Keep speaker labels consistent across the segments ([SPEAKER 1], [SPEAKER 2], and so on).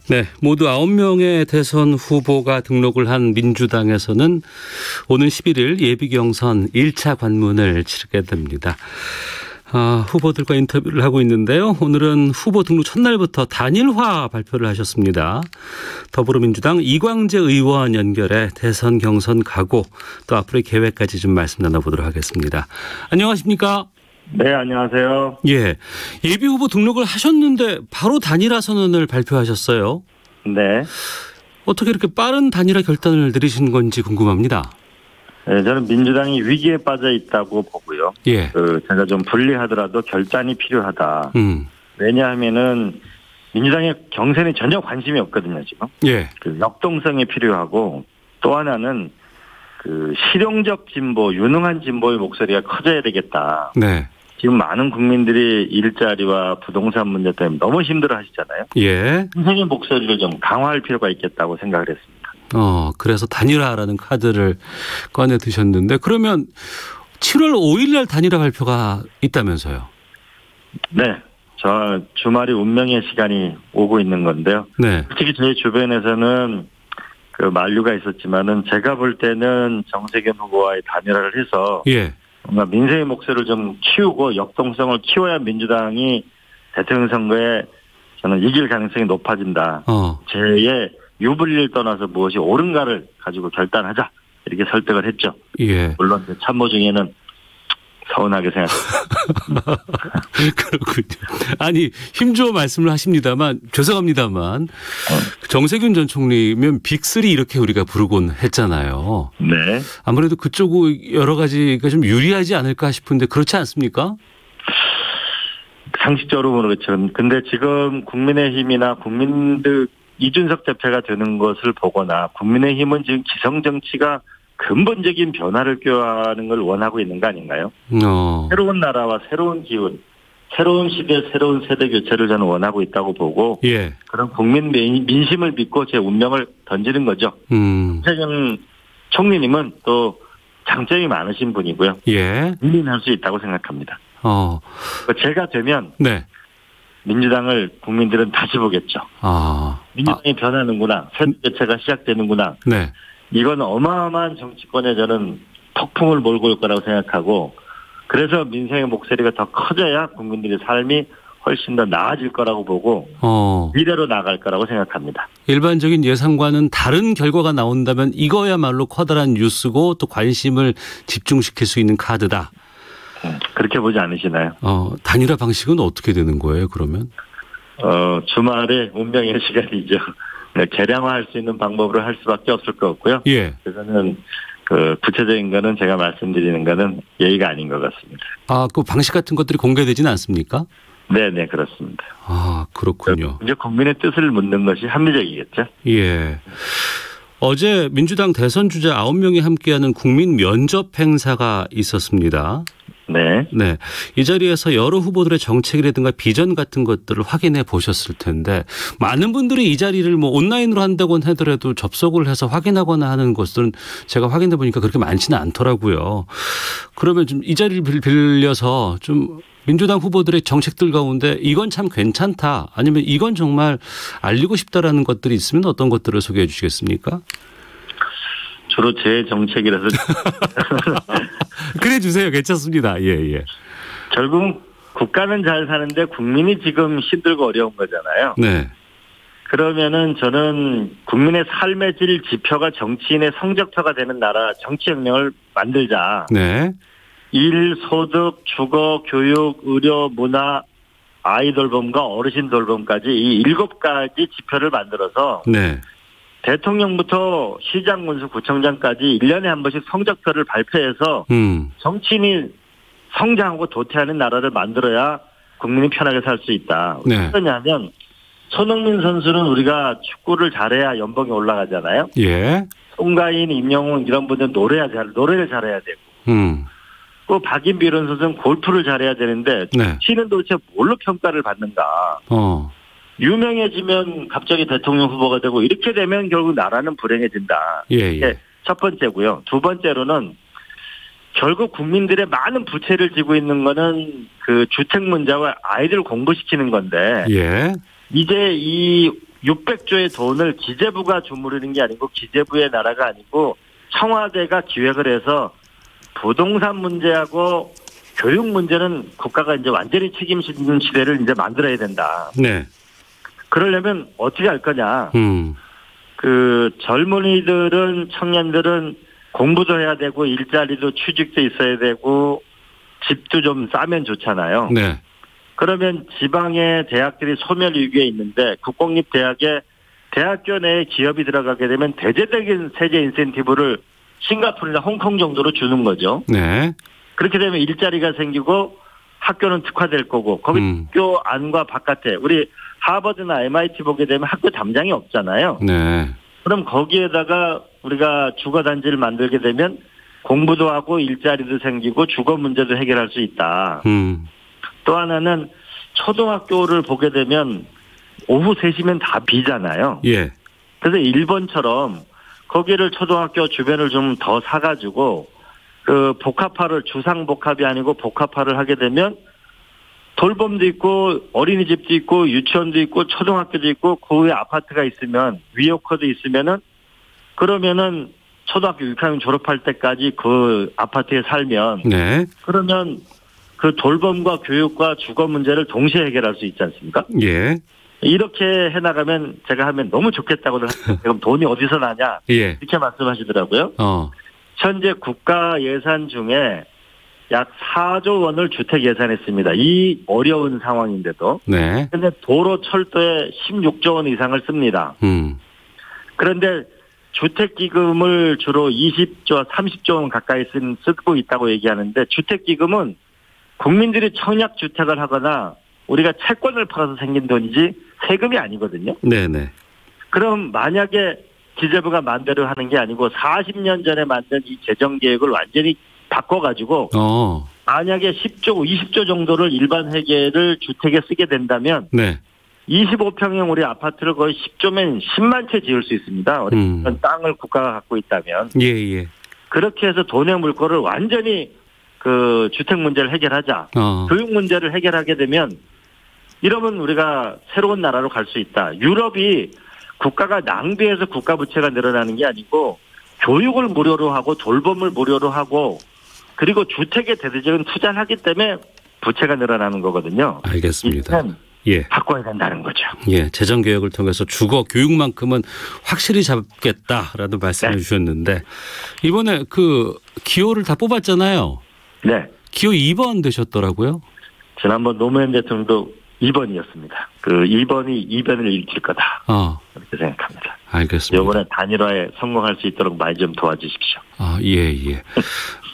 [SPEAKER 1] 네, 모두 9명의 대선 후보가 등록을 한 민주당에서는 오는 11일 예비경선 1차 관문을 치르게 됩니다. 후보들과 인터뷰를 하고 있는데요. 오늘은 후보 등록 첫날부터 단일화 발표를 하셨습니다. 더불어민주당 이광재 의원 연결해 대선 경선 각오 또 앞으로의 계획까지 좀 말씀 나눠보도록 하겠습니다. 안녕하십니까?
[SPEAKER 2] 네, 안녕하세요.
[SPEAKER 1] 예, 예비 후보 등록을 하셨는데 바로 단일화 선언을 발표하셨어요.
[SPEAKER 2] 네.
[SPEAKER 1] 어떻게 이렇게 빠른 단일화 결단을 내리신 건지 궁금합니다.
[SPEAKER 2] 네, 저는 민주당이 위기에 빠져 있다고 보고요.
[SPEAKER 1] 예.
[SPEAKER 2] 제가 좀 불리하더라도 결단이 필요하다. 왜냐하면은 민주당의 경선에 전혀 관심이 없거든요, 지금.
[SPEAKER 1] 예.
[SPEAKER 2] 역동성이 필요하고 또 하나는 실용적 진보, 유능한 진보의 목소리가 커져야 되겠다.
[SPEAKER 1] 네.
[SPEAKER 2] 지금 많은 국민들이 일자리와 부동산 문제 때문에 너무 힘들어 하시잖아요.
[SPEAKER 1] 예.
[SPEAKER 2] 민생의 목소리를 좀 강화할 필요가 있겠다고 생각을 했습니다.
[SPEAKER 1] 그래서 단일화라는 카드를 꺼내 드셨는데 그러면 7월 5일 날 단일화 발표가 있다면서요?
[SPEAKER 2] 네. 저 주말이 운명의 시간이 오고 있는 건데요.
[SPEAKER 1] 네.
[SPEAKER 2] 솔직히 저희 주변에서는 만류가 있었지만은 제가 볼 때는 정세균 후보와의 단일화를 해서
[SPEAKER 1] 예.
[SPEAKER 2] 뭔가 민생의 목소리를 좀 키우고 역동성을 키워야 민주당이 대통령 선거에 저는 이길 가능성이 높아진다. 제의 유불리를 떠나서 무엇이 옳은가를 가지고 결단하자 이렇게 설득을 했죠.
[SPEAKER 1] 예.
[SPEAKER 2] 물론 참모 중에는 서운하게 생각합니다.
[SPEAKER 1] 그렇군요. 아니 힘주어 말씀을 하십니다만 죄송합니다만 정세균 전 총리면 빅3 이렇게 우리가 부르곤 했잖아요.
[SPEAKER 2] 네.
[SPEAKER 1] 아무래도 그쪽 여러 가지가 좀 유리하지 않을까 싶은데 그렇지 않습니까?
[SPEAKER 2] 상식적으로 모르겠지만 근데 지금 국민의힘이나 국민들 이준석 대표가 되는 것을 보거나 국민의힘은 지금 기성정치가 근본적인 변화를 꾀하는 걸 원하고 있는 거 아닌가요? 새로운 나라와 새로운 기운, 새로운 시대, 새로운 세대 교체를 저는 원하고 있다고 보고
[SPEAKER 1] 예.
[SPEAKER 2] 그런 국민 민심을 믿고 제 운명을 던지는 거죠. 정세균 총리님은 또 장점이 많으신 분이고요.
[SPEAKER 1] 예.
[SPEAKER 2] 민민할 수 있다고 생각합니다. 제가 되면
[SPEAKER 1] 네.
[SPEAKER 2] 민주당을 국민들은 다시 보겠죠. 민주당이 변하는구나. 세대 교체가 시작되는구나.
[SPEAKER 1] 네.
[SPEAKER 2] 이건 어마어마한 정치권에 저는 폭풍을 몰고 올 거라고 생각하고 그래서 민생의 목소리가 더 커져야 국민들의 삶이 훨씬 더 나아질 거라고 보고 미래로 나갈 거라고 생각합니다.
[SPEAKER 1] 일반적인 예상과는 다른 결과가 나온다면 이거야말로 커다란 뉴스고 또 관심을 집중시킬 수 있는 카드다.
[SPEAKER 2] 그렇게 보지 않으시나요?
[SPEAKER 1] 단일화 방식은 어떻게 되는 거예요, 그러면?
[SPEAKER 2] 주말에 운명의 시간이죠. 개량화할 수 있는 방법으로 할 수밖에 없을 것 같고요.
[SPEAKER 1] 예.
[SPEAKER 2] 그래서는 구체적인 거는 제가 말씀드리는 거는 예의가 아닌 것 같습니다.
[SPEAKER 1] 그 방식 같은 것들이 공개되지는 않습니까?
[SPEAKER 2] 네, 그렇습니다.
[SPEAKER 1] 그렇군요.
[SPEAKER 2] 이제 국민의 뜻을 묻는 것이 합리적이겠죠.
[SPEAKER 1] 예. 어제 민주당 대선 주자 9명이 함께하는 국민 면접 행사가 있었습니다.
[SPEAKER 2] 네.
[SPEAKER 1] 네. 이 자리에서 여러 후보들의 정책이라든가 비전 같은 것들을 확인해 보셨을 텐데 많은 분들이 이 자리를 온라인으로 한다고 하더라도 접속을 해서 확인하거나 하는 것들은 제가 확인해 보니까 그렇게 많지는 않더라고요. 그러면 좀 이 자리를 빌려서 좀 민주당 후보들의 정책들 가운데 이건 참 괜찮다 아니면 이건 정말 알리고 싶다라는 것들이 있으면 어떤 것들을 소개해 주시겠습니까?
[SPEAKER 2] 주로 제 정책이라서.
[SPEAKER 1] 그래 주세요. 괜찮습니다. 예.
[SPEAKER 2] 결국은 국가는 잘 사는데 국민이 지금 힘들고 어려운 거잖아요.
[SPEAKER 1] 네.
[SPEAKER 2] 그러면은 저는 국민의 삶의 질 지표가 정치인의 성적표가 되는 나라 정치혁명을 만들자.
[SPEAKER 1] 네.
[SPEAKER 2] 일, 소득, 주거, 교육, 의료, 문화, 아이 돌봄과 어르신 돌봄까지 이 7가지 지표를 만들어서
[SPEAKER 1] 네.
[SPEAKER 2] 대통령부터 시장, 군수, 구청장까지 1년에 한 번씩 성적표를 발표해서 정치인이 성장하고 도태하는 나라를 만들어야 국민이 편하게 살 수 있다.
[SPEAKER 1] 네.
[SPEAKER 2] 왜냐하면 손흥민 선수는 우리가 축구를 잘해야 연봉이 올라가잖아요.
[SPEAKER 1] 예.
[SPEAKER 2] 송가인, 임영웅 이런 분들은 노래를 잘해야 되고 또 박인비 이런 선수는 골프를 잘해야 되는데
[SPEAKER 1] 네.
[SPEAKER 2] 치는 도대체 뭘로 평가를 받는가. 유명해지면 갑자기 대통령 후보가 되고 이렇게 되면 결국 나라는 불행해진다.
[SPEAKER 1] 예.
[SPEAKER 2] 첫 번째고요. 두 번째로는 결국 국민들의 많은 부채를 지고 있는 거는 주택 문제와 아이들 공부시키는 건데
[SPEAKER 1] 예.
[SPEAKER 2] 이제 이 600조의 돈을 기재부가 주무르는 게 아니고 기재부의 나라가 아니고 청와대가 기획을 해서 부동산 문제하고 교육 문제는 국가가 이제 완전히 책임지는 시대를 이제 만들어야 된다.
[SPEAKER 1] 네.
[SPEAKER 2] 그러려면 어떻게 할 거냐. 그 젊은이들은 청년들은 공부도 해야 되고 일자리도 취직도 있어야 되고 집도 좀 싸면 좋잖아요.
[SPEAKER 1] 네.
[SPEAKER 2] 그러면 지방의 대학들이 소멸위기에 있는데 국공립대학에 대학교 내에 기업이 들어가게 되면 대대적인 세제 인센티브를 싱가포르나 홍콩 정도로 주는 거죠.
[SPEAKER 1] 네.
[SPEAKER 2] 그렇게 되면 일자리가 생기고 학교는 특화될 거고 거기 학교 안과 바깥에 우리 하버드나 MIT 보게 되면 학교 담장이 없잖아요.
[SPEAKER 1] 네.
[SPEAKER 2] 그럼 거기에다가 우리가 주거단지를 만들게 되면 공부도 하고 일자리도 생기고 주거 문제도 해결할 수 있다. 또 하나는 초등학교를 보게 되면 오후 3시면 다 비잖아요.
[SPEAKER 1] 예.
[SPEAKER 2] 그래서 일본처럼 거기를 초등학교 주변을 좀 더 사가지고 그 복합화를 주상복합이 아니고 복합화를 하게 되면 돌봄도 있고 어린이집도 있고 유치원도 있고 초등학교도 있고 그 후에 아파트가 있으면 위워커도 있으면은 그러면은 초등학교 6학년 졸업할 때까지 그 아파트에 살면
[SPEAKER 1] 네.
[SPEAKER 2] 그러면 그 돌봄과 교육과 주거 문제를 동시에 해결할 수 있지 않습니까?
[SPEAKER 1] 예.
[SPEAKER 2] 이렇게 해나가면 제가 하면 너무 좋겠다고 그럼 돈이 어디서 나냐
[SPEAKER 1] 예.
[SPEAKER 2] 이렇게 말씀하시더라고요. 현재 국가 예산 중에 약 4조 원을 주택 예산했습니다. 이 어려운 상황인데도.
[SPEAKER 1] 네.
[SPEAKER 2] 그런데 도로 철도에 16조 원 이상을 씁니다. 그런데 주택기금을 주로 20조, 30조 원 가까이 쓰고 있다고 얘기하는데 주택기금은 국민들이 청약주택을 하거나 우리가 채권을 팔아서 생긴 돈이지 세금이 아니거든요.
[SPEAKER 1] 네네.
[SPEAKER 2] 그럼 만약에 기재부가 마음대로 하는 게 아니고 40년 전에 만든 이 재정계획을 완전히 바꿔가지고 만약에 10조, 20조 정도를 일반 회계를 주택에 쓰게 된다면
[SPEAKER 1] 네.
[SPEAKER 2] 25평형 우리 아파트를 거의 10조면 10만 채 지을 수 있습니다. 땅을 국가가 갖고 있다면.
[SPEAKER 1] 예.
[SPEAKER 2] 그렇게 해서 돈의 물꼬를 완전히 그 주택 문제를 해결하자. 교육 문제를 해결하게 되면 이러면 우리가 새로운 나라로 갈 수 있다. 유럽이 국가가 낭비해서 국가 부채가 늘어나는 게 아니고 교육을 무료로 하고 돌봄을 무료로 하고 그리고 주택에 대대적인 투자를 하기 때문에 부채가 늘어나는 거거든요.
[SPEAKER 1] 알겠습니다. 예.
[SPEAKER 2] 바꿔야 된다는 거죠.
[SPEAKER 1] 예. 재정 개혁을 통해서 주거 교육만큼은 확실히 잡겠다라는 말씀을 주셨는데 이번에 그 기호를 다 뽑았잖아요.
[SPEAKER 2] 네.
[SPEAKER 1] 기호 2번 되셨더라고요.
[SPEAKER 2] 지난번 노무현 대통령도 2번이었습니다. 그 2번이 2변을 일으킬 거다. 그렇게 생각합니다.
[SPEAKER 1] 알겠습니다.
[SPEAKER 2] 이번에 단일화에 성공할 수 있도록 많이 좀 도와주십시오.
[SPEAKER 1] 예.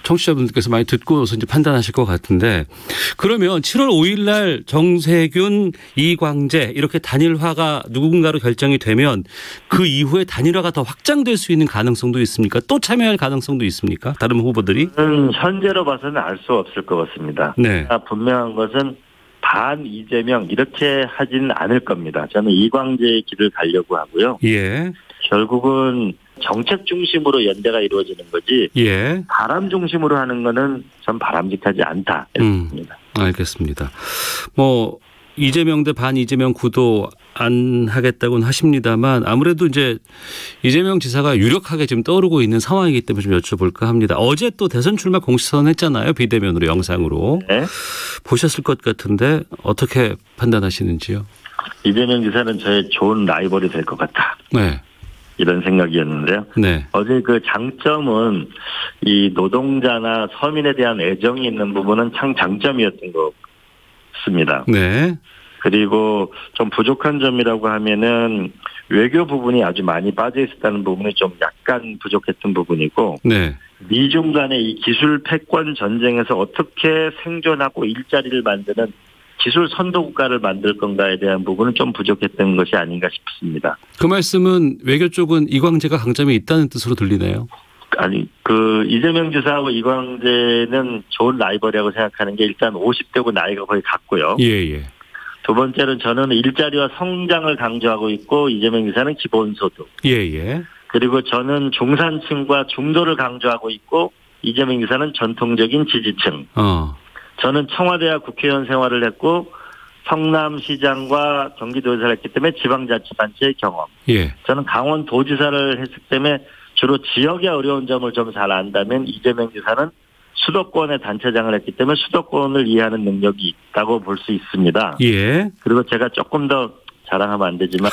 [SPEAKER 1] 청취자분들께서 많이 듣고서 이제 판단하실 것 같은데 그러면 7월 5일 날 정세균, 이광재 이렇게 단일화가 누군가로 결정이 되면 그 이후에 단일화가 더 확장될 수 있는 가능성도 있습니까? 또 참여할 가능성도 있습니까? 다른 후보들이?
[SPEAKER 2] 현재로 봐서는 알 수 없을 것 같습니다.
[SPEAKER 1] 네.
[SPEAKER 2] 분명한 것은 반 이재명 이렇게 하지는 않을 겁니다. 저는 이광재의 길을 가려고 하고요.
[SPEAKER 1] 예.
[SPEAKER 2] 결국은 정책 중심으로 연대가 이루어지는 거지.
[SPEAKER 1] 예.
[SPEAKER 2] 바람 중심으로 하는 거는 전 바람직하지 않다. 이렇습니다.
[SPEAKER 1] 알겠습니다. 이재명 대 반 이재명 구도 안 하겠다고는 하십니다만 아무래도 이제 이재명 지사가 유력하게 지금 떠오르고 있는 상황이기 때문에 좀 여쭤볼까 합니다. 어제 또 대선 출마 공식선 했잖아요. 비대면으로 영상으로.
[SPEAKER 2] 네.
[SPEAKER 1] 보셨을 것 같은데 어떻게 판단하시는지요?
[SPEAKER 2] 이재명 지사는 저의 좋은 라이벌이 될 것 같다.
[SPEAKER 1] 네.
[SPEAKER 2] 이런 생각이었는데요.
[SPEAKER 1] 네.
[SPEAKER 2] 어제 그 장점은 이 노동자나 서민에 대한 애정이 있는 부분은 참 장점이었던 것 같습니다.
[SPEAKER 1] 네.
[SPEAKER 2] 그리고 좀 부족한 점이라고 하면은 외교 부분이 아주 많이 빠져 있었다는 부분이 좀 약간 부족했던 부분이고
[SPEAKER 1] 네.
[SPEAKER 2] 미중 간의 이 기술 패권 전쟁에서 어떻게 생존하고 일자리를 만드는 기술 선도 국가를 만들 건가에 대한 부분은 좀 부족했던 것이 아닌가 싶습니다.
[SPEAKER 1] 그 말씀은 외교 쪽은 이광재가 강점이 있다는 뜻으로 들리네요.
[SPEAKER 2] 아니, 그 이재명 지사하고 이광재는 좋은 라이벌이라고 생각하는 게 일단 50대고 나이가 거의 같고요.
[SPEAKER 1] 예.
[SPEAKER 2] 두 번째는 저는 일자리와 성장을 강조하고 있고 이재명 지사는 기본소득.
[SPEAKER 1] 예.
[SPEAKER 2] 그리고 저는 중산층과 중도를 강조하고 있고 이재명 지사는 전통적인 지지층. 저는 청와대와 국회의원 생활을 했고 성남시장과 경기도지사를 했기 때문에 지방자치단체의 경험.
[SPEAKER 1] 예.
[SPEAKER 2] 저는 강원도지사를 했기 때문에 주로 지역의 어려운 점을 좀 잘 안다면 이재명 지사는 수도권의 단체장을 했기 때문에 수도권을 이해하는 능력이 있다고 볼 수 있습니다.
[SPEAKER 1] 예.
[SPEAKER 2] 그리고 제가 조금 더 자랑하면 안 되지만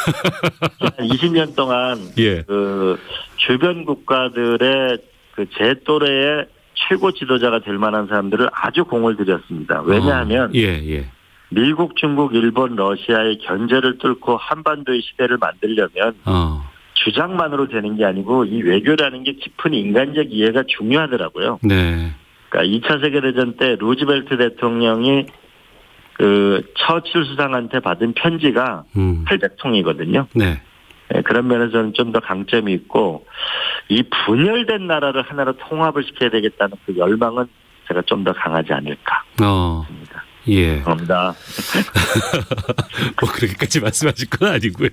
[SPEAKER 2] 20년 동안
[SPEAKER 1] 예.
[SPEAKER 2] 그 주변 국가들의 그 제 또래의 최고 지도자가 될 만한 사람들을 아주 공을 들였습니다. 왜냐하면
[SPEAKER 1] 예.
[SPEAKER 2] 미국, 중국, 일본, 러시아의 견제를 뚫고 한반도의 시대를 만들려면 주장만으로 되는 게 아니고 이 외교라는 게 깊은 인간적 이해가 중요하더라고요.
[SPEAKER 1] 네.
[SPEAKER 2] 그러니까 2차 세계대전 때 루즈벨트 대통령이 그 처칠 수상한테 받은 편지가 800통이거든요.
[SPEAKER 1] 네.
[SPEAKER 2] 네, 그런 면에서는 좀 더 강점이 있고 이 분열된 나라를 하나로 통합을 시켜야 되겠다는 그 열망은 제가 좀 더 강하지 않을까 싶습니다.
[SPEAKER 1] 예.
[SPEAKER 2] 감사합니다.
[SPEAKER 1] 뭐 그렇게까지 말씀하실 건 아니고요.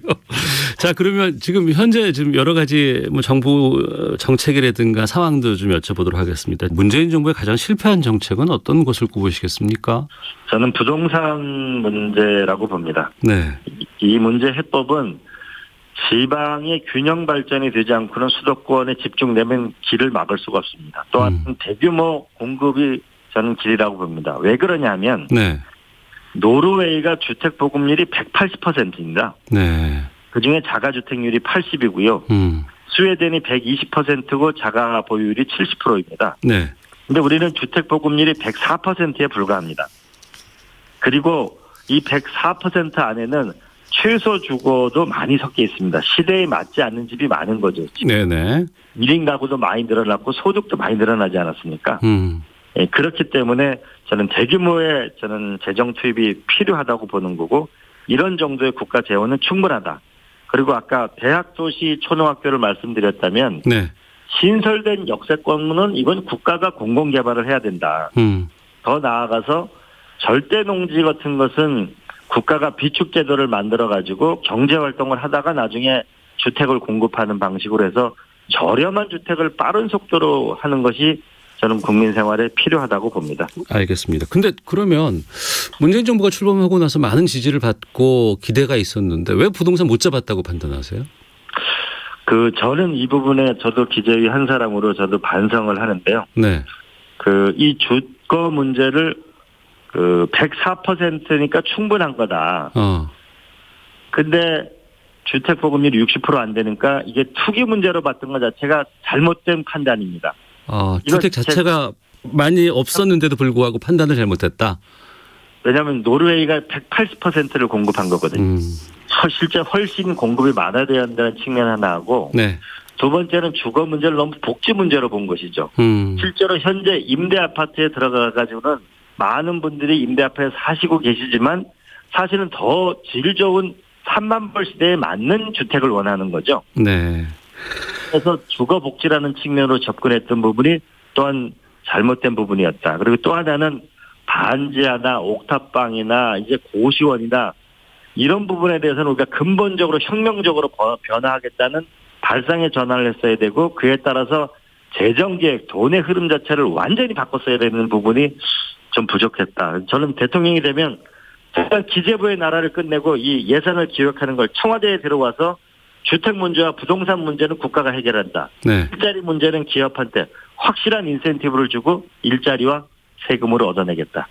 [SPEAKER 1] 자, 그러면 지금 현재 지금 여러 가지 뭐 정부 정책이라든가 상황도 좀 여쭤보도록 하겠습니다. 문재인 정부의 가장 실패한 정책은 어떤 것을 꼽으시겠습니까?
[SPEAKER 2] 저는 부동산 문제라고 봅니다.
[SPEAKER 1] 네.
[SPEAKER 2] 이 문제 해법은 지방의 균형 발전이 되지 않고는 수도권에 집중되면 길을 막을 수가 없습니다. 또한 대규모 공급이 저는 길이라고 봅니다. 왜 그러냐면
[SPEAKER 1] 네.
[SPEAKER 2] 노르웨이가 주택 보급률이 180%입니다.
[SPEAKER 1] 네.
[SPEAKER 2] 그중에 자가주택률이 80이고요. 스웨덴이 120%고 자가 보유율이 70%입니다.
[SPEAKER 1] 네.
[SPEAKER 2] 근데 우리는 주택 보급률이 104%에 불과합니다. 그리고 이 104% 안에는 최소 주거도 많이 섞여 있습니다. 시대에 맞지 않는 집이 많은 거죠.
[SPEAKER 1] 네네.
[SPEAKER 2] 1인 가구도 많이 늘어났고 소득도 많이 늘어나지 않았습니까? 예, 그렇기 때문에 저는 대규모의 재정 투입이 필요하다고 보는 거고 이런 정도의 국가 재원은 충분하다. 그리고 아까 대학, 도시, 초등학교를 말씀드렸다면
[SPEAKER 1] 네.
[SPEAKER 2] 신설된 역세권은 이건 국가가 공공개발을 해야 된다. 더 나아가서 절대 농지 같은 것은 국가가 비축제도를 만들어가지고 경제활동을 하다가 나중에 주택을 공급하는 방식으로 해서 저렴한 주택을 빠른 속도로 하는 것이 저는 국민 생활에 필요하다고 봅니다. 알겠습니다.
[SPEAKER 1] 근데 그러면 문재인 정부가 출범하고 나서 많은 지지를 받고 기대가 있었는데 왜 부동산 못 잡았다고 판단하세요?
[SPEAKER 2] 저는 이 부분에 저도 기재위 한 사람으로 저도 반성을 하는데요.
[SPEAKER 1] 네.
[SPEAKER 2] 이 주거 문제를 104%니까 충분한 거다. 근데 주택 보급률이 60% 안 되니까 이게 투기 문제로 봤던 것 자체가 잘못된 판단입니다.
[SPEAKER 1] 주택 자체가 많이 없었는데도 불구하고 판단을 잘못했다.
[SPEAKER 2] 왜냐하면 노르웨이가 180%를 공급한 거거든요. 실제 훨씬 공급이 많아야 한다는 측면 하나하고
[SPEAKER 1] 네.
[SPEAKER 2] 두 번째는 주거 문제를 너무 복지 문제로 본 것이죠. 실제로 현재 임대 아파트에 들어가 가지고는 많은 분들이 임대 아파트에 사시고 계시지만 사실은 더 질 좋은 3만 불 시대에 맞는 주택을 원하는 거죠.
[SPEAKER 1] 네.
[SPEAKER 2] 그래서 주거 복지라는 측면으로 접근했던 부분이 또한 잘못된 부분이었다. 그리고 또 하나는 반지하나 옥탑방이나 이제 고시원이나 이런 부분에 대해서는 우리가 근본적으로 혁명적으로 변화하겠다는 발상의 전환을 했어야 되고 그에 따라서 재정계획, 돈의 흐름 자체를 완전히 바꿨어야 되는 부분이 좀 부족했다. 저는 대통령이 되면 일단 기재부의 나라를 끝내고 이 예산을 기획하는 걸 청와대에 들어와서 주택 문제와 부동산 문제는 국가가 해결한다.
[SPEAKER 1] 네.
[SPEAKER 2] 일자리 문제는 기업한테 확실한 인센티브를 주고 일자리와 세금으로 얻어내겠다.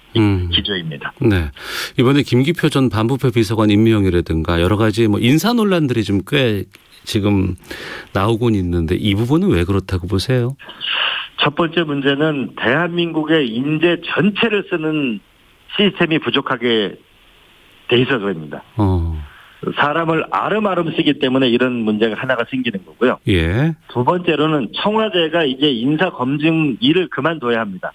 [SPEAKER 2] 기조입니다.
[SPEAKER 1] 네. 이번에 김기표 전 반부패 비서관 임명이라든가 여러 가지 뭐 인사 논란들이 좀 꽤 지금 나오곤 있는데 이 부분은 왜 그렇다고 보세요?
[SPEAKER 2] 첫 번째 문제는 대한민국의 인재 전체를 쓰는 시스템이 부족하게 돼 있어서 그럽니다. 사람을 아름아름 쓰기 때문에 이런 문제가 하나가 생기는 거고요.
[SPEAKER 1] 예.
[SPEAKER 2] 두 번째로는 청와대가 이제 인사 검증 일을 그만둬야 합니다.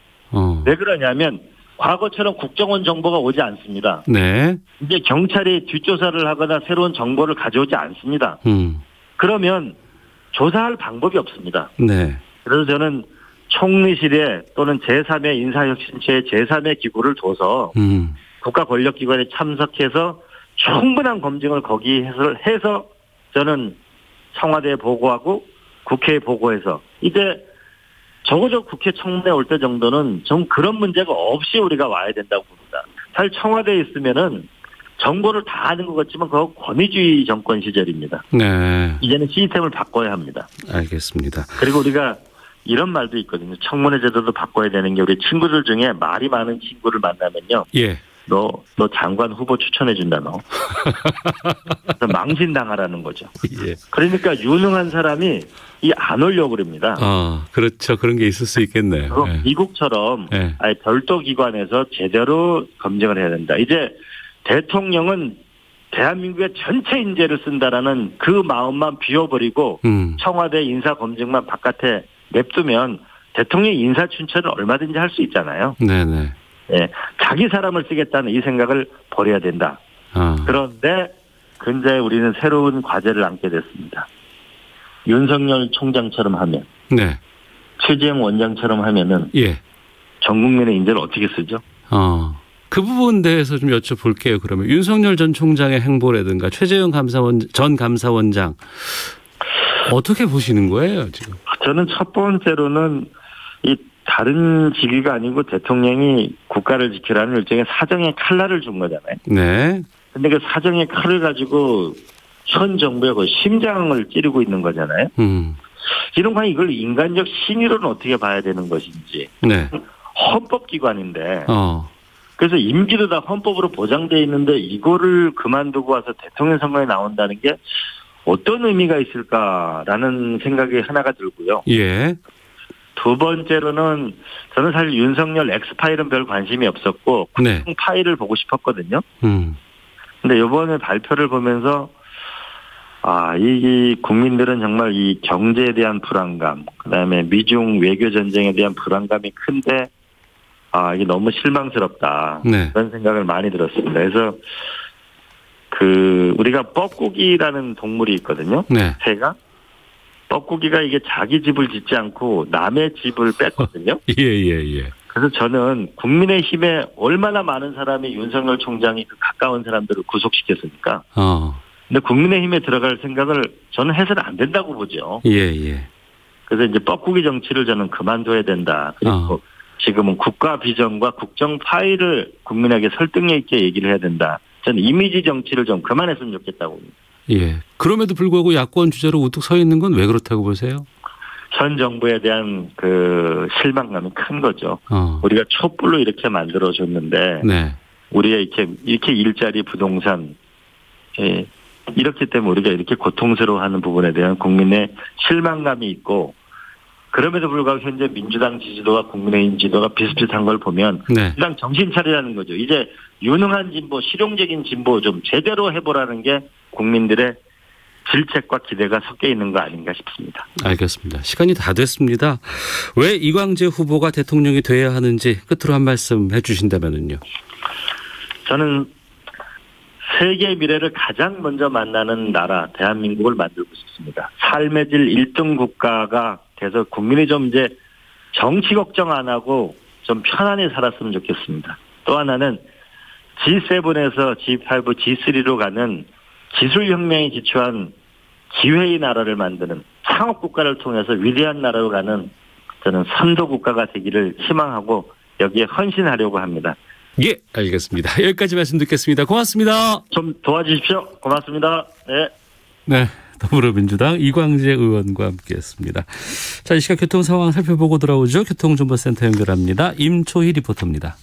[SPEAKER 2] 왜 그러냐면 과거처럼 국정원 정보가 오지 않습니다.
[SPEAKER 1] 네.
[SPEAKER 2] 이제 경찰이 뒷조사를 하거나 새로운 정보를 가져오지 않습니다. 그러면 조사할 방법이 없습니다.
[SPEAKER 1] 네.
[SPEAKER 2] 그래서 저는 총리실에 또는 제3의 인사혁신처의 제3의 기구를 둬서 국가 권력기관에 참석해서 충분한 검증을 거기 해서 저는 청와대에 보고하고 국회에 보고해서 이제 적어도 국회 청문회 올 때 정도는 좀 그런 문제가 없이 우리가 와야 된다고 봅니다. 사실 청와대에 있으면은 정보를 다 아는 것 같지만 그거 권위주의 정권 시절입니다.
[SPEAKER 1] 네.
[SPEAKER 2] 이제는 시스템을 바꿔야 합니다.
[SPEAKER 1] 알겠습니다.
[SPEAKER 2] 그리고 우리가 이런 말도 있거든요. 청문회 제도도 바꿔야 되는 게 우리 친구들 중에 말이 많은 친구를 만나면요.
[SPEAKER 1] 예.
[SPEAKER 2] 너 장관 후보 추천해준다 너. 그래서 망신당하라는 거죠.
[SPEAKER 1] 예.
[SPEAKER 2] 그러니까 유능한 사람이 안 오려고 그럽니다.
[SPEAKER 1] 그렇죠. 그런 게 있을 수 있겠네요.
[SPEAKER 2] 예. 미국처럼 아예 별도 기관에서 제대로 검증을 해야 된다. 이제 대통령은 대한민국의 전체 인재를 쓴다라는 그 마음만 비워버리고 청와대 인사 검증만 바깥에 냅두면 대통령 인사 춘천을 얼마든지 할 수 있잖아요.
[SPEAKER 1] 네네.
[SPEAKER 2] 예, 자기 사람을 쓰겠다는 이 생각을 버려야 된다. 그런데 근데 우리는 새로운 과제를 안게 됐습니다. 윤석열 총장처럼 하면,
[SPEAKER 1] 네.
[SPEAKER 2] 최재형 원장처럼 하면은,
[SPEAKER 1] 예.
[SPEAKER 2] 전 국민의 인재를 어떻게 쓰죠?
[SPEAKER 1] 그 부분 대해서 좀 여쭤볼게요. 그러면 윤석열 전 총장의 행보라든가 최재형 전 감사원장 어떻게 보시는 거예요, 지금? 저는
[SPEAKER 2] 첫 번째로는 이 다른 직위가 아니고 대통령이 국가를 지키라는 일종의 사정의 칼날을 준 거잖아요.
[SPEAKER 1] 네.
[SPEAKER 2] 근데 그 사정의 칼을 가지고 현 정부의 그 심장을 찌르고 있는 거잖아요. 이런 거 이걸 인간적 신의로는 어떻게 봐야 되는 것인지.
[SPEAKER 1] 네.
[SPEAKER 2] 헌법기관인데. 그래서 임기도 다 헌법으로 보장되어 있는데 이거를 그만두고 와서 대통령 선거에 나온다는 게 어떤 의미가 있을까라는 생각이 하나가 들고요.
[SPEAKER 1] 예.
[SPEAKER 2] 두 번째로는 저는 사실 윤석열 엑스파일은 별 관심이 없었고
[SPEAKER 1] 네.
[SPEAKER 2] 파일을 보고 싶었거든요. 근데 이번에 발표를 보면서 이 국민들은 정말 이 경제에 대한 불안감, 그다음에 미중 외교 전쟁에 대한 불안감이 큰데 이게 너무 실망스럽다.
[SPEAKER 1] 네.
[SPEAKER 2] 그런 생각을 많이 들었습니다. 그래서 우리가 뻐꾸기라는 동물이 있거든요.
[SPEAKER 1] 네.
[SPEAKER 2] 새가. 뻐꾸기가 이게 자기 집을 짓지 않고 남의 집을 뺐거든요.
[SPEAKER 1] 예.
[SPEAKER 2] 그래서 저는 국민의힘에 얼마나 많은 사람이 윤석열 총장이 그 가까운 사람들을 구속시켰습니까? 근데 국민의힘에 들어갈 생각을 저는 해서는 안 된다고 보죠.
[SPEAKER 1] 예.
[SPEAKER 2] 그래서 이제 뻐꾸기 정치를 저는 그만둬야 된다. 그리고 지금은 국가 비전과 국정 파일을 국민에게 설득력 있게 얘기를 해야 된다. 저는 이미지 정치를 좀 그만했으면 좋겠다고 봅니다.
[SPEAKER 1] 예. 그럼에도 불구하고 야권 주자로 우뚝 서 있는 건 왜 그렇다고 보세요?
[SPEAKER 2] 현 정부에 대한 실망감이 큰 거죠. 우리가 촛불로 이렇게 만들어줬는데,
[SPEAKER 1] 네.
[SPEAKER 2] 우리가 이렇게 일자리, 부동산, 이렇기 때문에 우리가 이렇게 고통스러워하는 부분에 대한 국민의 실망감이 있고, 그럼에도 불구하고 현재 민주당 지지도와 국민의힘 지지도가 비슷비슷한 걸 보면
[SPEAKER 1] 네.
[SPEAKER 2] 일단 정신 차리라는 거죠. 이제 유능한 진보, 실용적인 진보 좀 제대로 해보라는 게 국민들의 질책과 기대가 섞여 있는 거 아닌가 싶습니다.
[SPEAKER 1] 알겠습니다. 시간이 다 됐습니다. 왜 이광재 후보가 대통령이 돼야 하는지 끝으로 한 말씀 해주신다면요.
[SPEAKER 2] 저는 세계의 미래를 가장 먼저 만나는 나라 대한민국을 만들고 싶습니다. 삶의 질 1등 국가가 돼서 국민이 좀 이제 정치 걱정 안 하고 좀 편안히 살았으면 좋겠습니다. 또 하나는 G7에서 G5, G3로 가는 기술혁명에 기초한 기회의 나라를 만드는 창업국가를 통해서 위대한 나라로 가는 저는 선도국가가 되기를 희망하고 여기에 헌신하려고 합니다.
[SPEAKER 1] 예, 알겠습니다. 여기까지 말씀 듣겠습니다. 고맙습니다.
[SPEAKER 2] 좀 도와주십시오. 고맙습니다.
[SPEAKER 1] 네. 더불어민주당 이광재 의원과 함께했습니다. 자, 이 시각 교통 상황 살펴보고 돌아오죠. 교통정보센터 연결합니다. 임초희 리포터입니다.